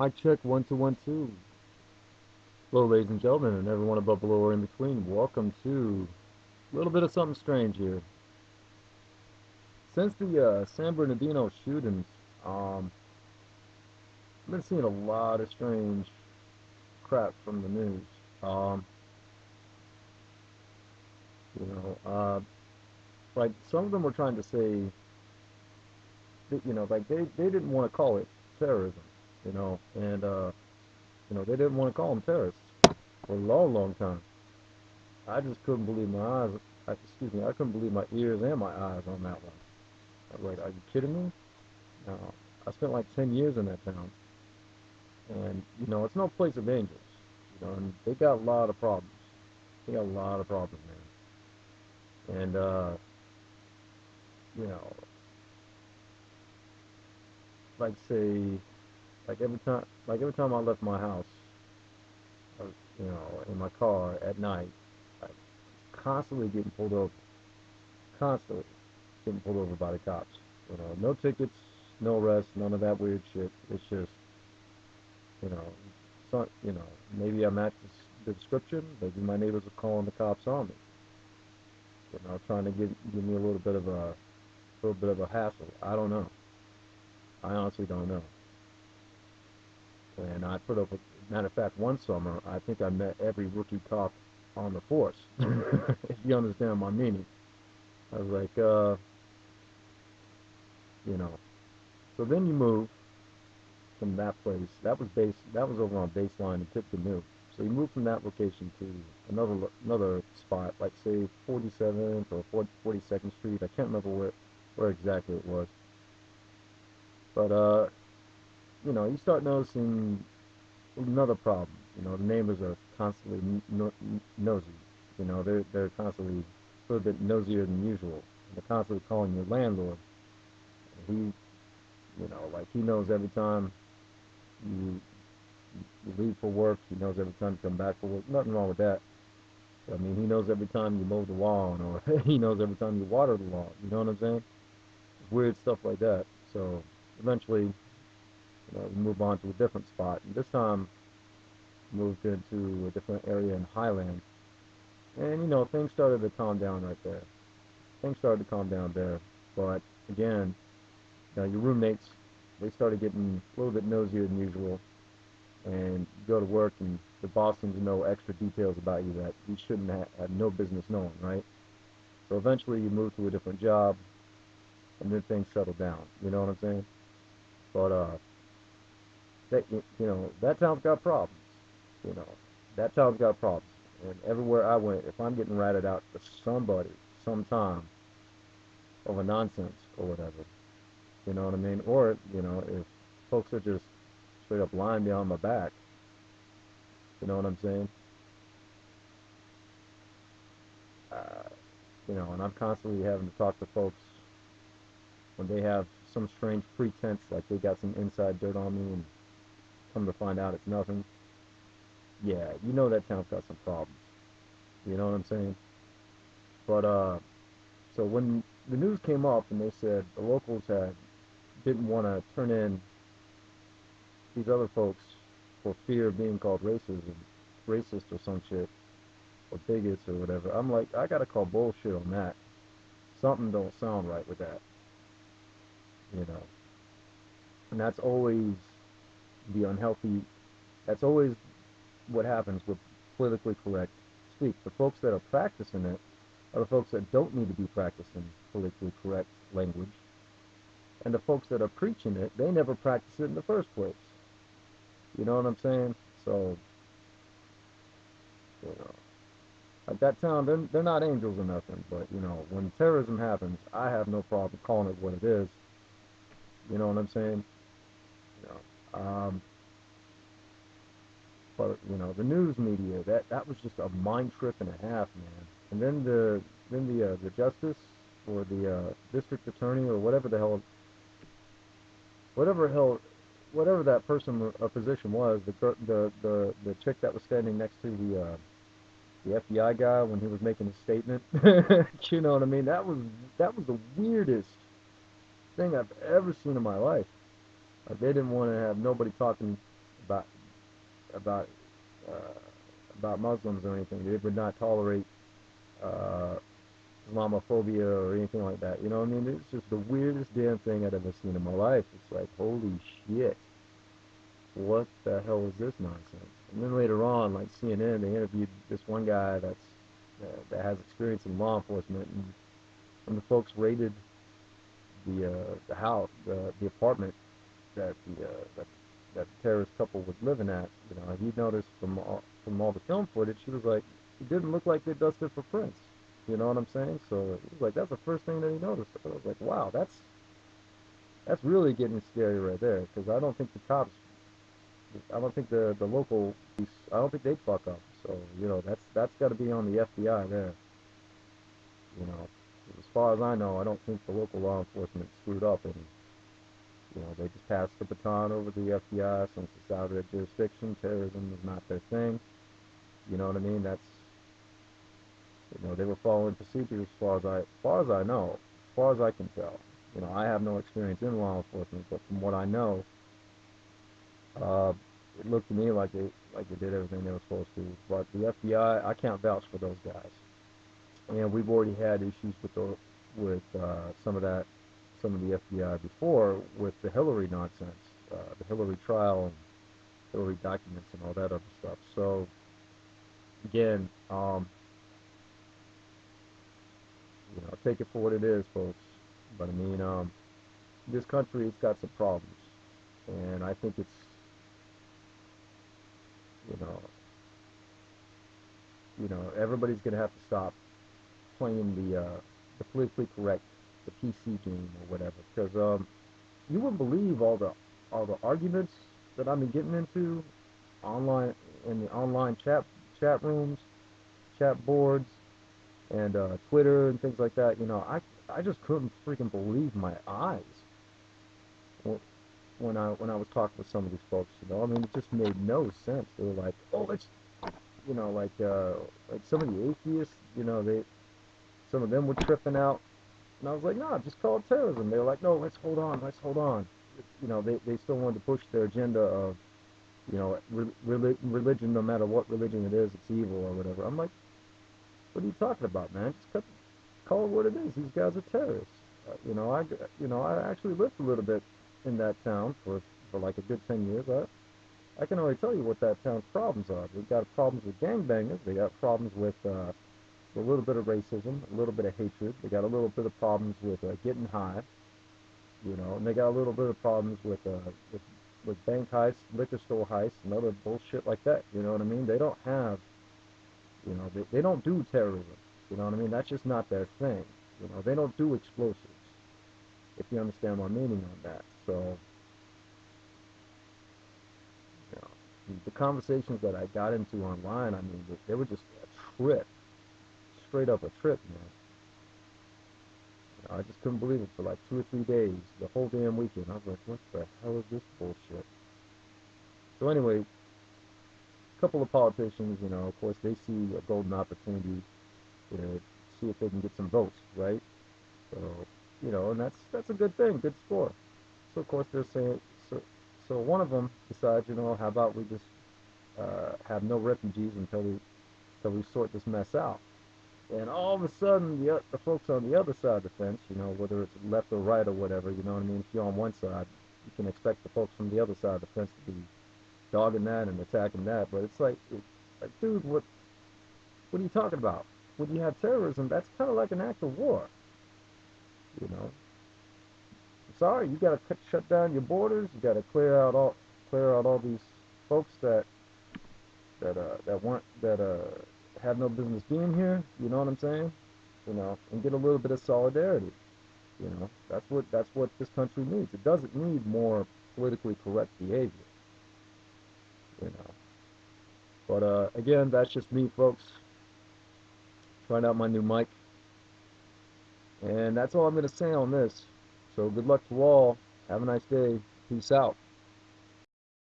Mic check 1 2 1 2. Hello, ladies and gentlemen, and everyone above, below, or in between. Welcome to a little bit of something strange here. Since the San Bernardino shootings, I've been seeing a lot of strange crap from the news. Um, you know, uh, like some of them were trying to say that, like they didn't want to call it terrorism, and they didn't want to call them terrorists for a long, long time. I just couldn't believe my eyes. Excuse me, I couldn't believe my ears and my eyes on that one. I was like, are you kidding me? No. I spent like 10 years in that town, and it's no place of angels. And they got a lot of problems. They got a lot of problems, man. And you know, like say, like every time I left my house, I was, in my car at night, I constantly getting pulled over, constantly getting pulled over by the cops. No tickets, no arrests, none of that weird shit. It's just, you know, maybe I match the description. Maybe my neighbors are calling the cops on me. Trying to give me a little bit of a hassle. I don't know. I honestly don't know. And I put up with, matter of fact, one summer I think I met every rookie cop on the force. If you understand my meaning. I was like, you know. So then you move from that place. That was over on Baseline in Tippecanoe. So you move from that location to another spot, like say 47th or 42nd Street. I can't remember where exactly it was. But you start noticing another problem. The neighbors are constantly nosy. They're constantly a little bit nosier than usual. They're constantly calling your landlord. He, like he knows every time you you leave for work. He knows every time you come back for work. Nothing wrong with that. I mean, he knows every time you mow the lawn, or he knows every time you water the lawn. You know what I'm saying? Weird stuff like that. So eventually, we move on to a different spot. And this time, moved into a different area in Highland. And things started to calm down right there. Things started to calm down there. But again, your roommates, they started getting a little bit nosier than usual. And you go to work and the boss seems to know extra details about you that you shouldn't have no business knowing, right? So eventually you move to a different job and then things settle down. You know what I'm saying? But that town's got problems. You know, that town's got problems. And everywhere I went, if I'm getting ratted out for somebody, sometime, over nonsense or whatever, you know what I mean? Or if folks are just straight up lying behind my back, you know what I'm saying? Uh, and I'm constantly having to talk to folks when they have some strange pretense, like they got some inside dirt on me, and come to find out it's nothing. Yeah, that town's got some problems. You know what I'm saying? But so when the news came up and they said the locals didn't want to turn in these other folks for fear of being called racist or some shit, or bigots or whatever, I'm like, I gotta call bullshit on that. Something don't sound right with that, you know. And that's always the unhealthy. That's always what happens with politically correct speech. The folks that are practicing it are the folks that don't need to be practicing politically correct language, and the folks that are preaching it, they never practice it in the first place. You know what I'm saying? So, you know, like that town, they're not angels or nothing, but when terrorism happens, I have no problem calling it what it is. You know what I'm saying? You but the news media, that was just a mind trip and a half, man. And then the justice, or the district attorney, or whatever hell whatever that person or position was, the chick that was standing next to the FBI guy when he was making his statement. You know what I mean? That was the weirdest thing I've ever seen in my life. Like, they didn't want to have nobody talking about uh, about Muslims or anything. They would not tolerate uh, Islamophobia or anything like that. You know what I mean? It's just the weirdest damn thing I've ever seen in my life. It's like, holy shit, what the hell is this nonsense? And then later on, like CNN, they interviewed this one guy that has experience in law enforcement, and the folks raided the house, the apartment that that the terrorist couple was living at. You know, he noticed from all the film footage, he was like, it didn't look like they dusted for prints. You know what I'm saying? So he was like, that's the first thing that he noticed. I was like, wow, that's really getting scary right there. Because I don't think the cops, I don't think the local police, I don't think they'd fuck up. So you know, that's got to be on the FBI there. You know, as far as I know, I don't think the local law enforcement screwed up, and you know, they just passed the baton over to the FBI since it's out of their jurisdiction. Terrorism is not their thing. You know what I mean? That's, you know, they were following procedures as far as I know, as far as I can tell. You know, I have no experience in law enforcement, but from what I know, uh, it looked to me like they did everything they were supposed to. But the FBI, I can't vouch for those guys. And we've already had issues with some of the FBI before with the Hillary nonsense, the Hillary trial and Hillary documents and all that other stuff. So again, you know, take it for what it is, folks. But I mean, this country has got some problems, and I think it's, you know, everybody's gonna have to stop playing the politically correct, the PC game or whatever, because you wouldn't believe all the arguments that I've been getting into online in the online chat rooms, chat boards, and Twitter and things like that. You know, I just couldn't freaking believe my eyes when I was talking with some of these folks. You know, I mean, it just made no sense. They were like, "Oh, let's," you know, like some of the atheists. You know, some of them were tripping out, and I was like, "No, just call it terrorism." They were like, "No, let's hold on, let's hold on." You know, they still wanted to push their agenda of, you know, religion, no matter what religion it is, it's evil or whatever. I'm like, what are you talking about, man? Call it what it is. These guys are terrorists. You know, I actually lived a little bit in that town for like a good 10 years. I can already tell you what that town's problems are. They've got problems with gangbangers. They got problems with a little bit of racism, a little bit of hatred. They got a little bit of problems with getting high, you know, and they got a little bit of problems with bank heists, liquor store heists, and other bullshit like that. You know what I mean? They don't have, you know, they don't do terrorism. You know what I mean? That's just not their thing. You know, they don't do explosives, if you understand my meaning on that. So, you know, the conversations that I got into online, I mean, they were just a trip, straight up a trip, man. You know, I just couldn't believe it for like 2 or 3 days, the whole damn weekend. I was like, what the hell is this bullshit? So anyway, a couple of politicians, you know, of course, they see a golden opportunity to see if they can get some votes, right? So, you know, and that's a good thing, good score. So of course they're saying, so so one of them decides, you know, how about we just have no refugees until we sort this mess out. And all of a sudden, the folks on the other side of the fence, you know, whether it's left or right or whatever, you know what I mean? If you're on one side, you can expect the folks from the other side of the fence to be dogging that and attacking that. But like, dude, what are you talking about? When you have terrorism, that's kind of like an act of war, you know. Sorry, you got to shut down your borders. You got to clear out all these folks that want that have no business being here. You know what I'm saying? You know, and get a little bit of solidarity. You know, that's what this country needs. It doesn't need more politically correct behavior. You know, but again, that's just me, folks. Trying out my new mic, and that's all I'm going to say on this. So good luck to all. Have a nice day. Peace out.